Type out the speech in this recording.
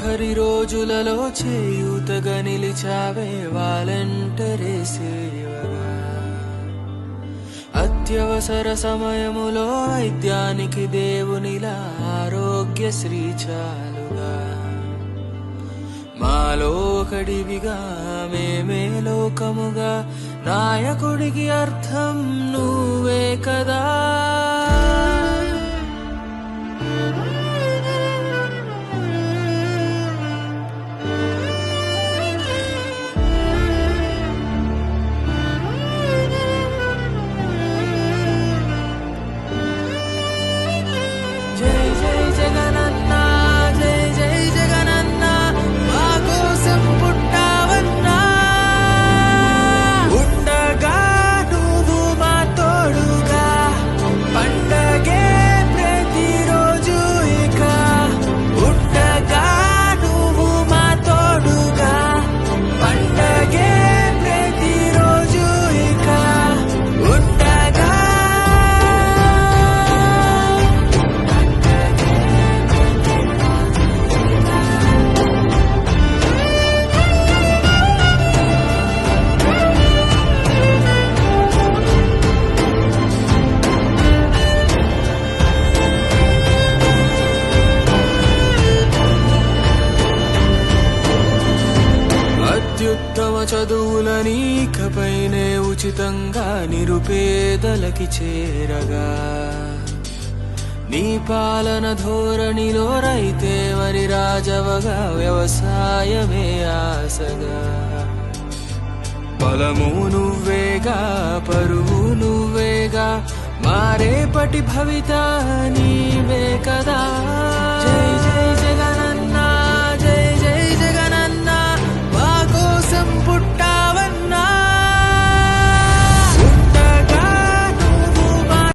ఆఖరి రోజులలో చేయూతగా నిలిచావే వాలంటరీ సేవగా. అత్యవసర సమయములో వైద్యానికి దేవునిలా ఆరోగ్యశ్రీ చాలుగా. మాలో ఒకడివిగా మేమే లోకముగా నాయకుడికి అర్థం నువ్వే కదా. జై జై జగనన్న, జై జై జగనన్న, మా కోసం పుట్టావన్నా. ఉండగా నువ్వు మా తోడుగా, పండగే ప్రతిరోజు ఇక. ఉండగా నువ్వు మా తోడుగా, పండగే ప్రతిరోజు ఇక. ఉండగా అత్యుత్తమ చదువులని ఇకపైనే ఉచితంగా నిరుపేదలకి చేరగా. నీ పాలన ధోరణిలో రైతే వరి రాజవగా, వ్యవసాయమే ఆశగా. బలము నువ్వేగా, పరువు నువ్వేగా, మారేపటి భవిత నీవే కదా. జై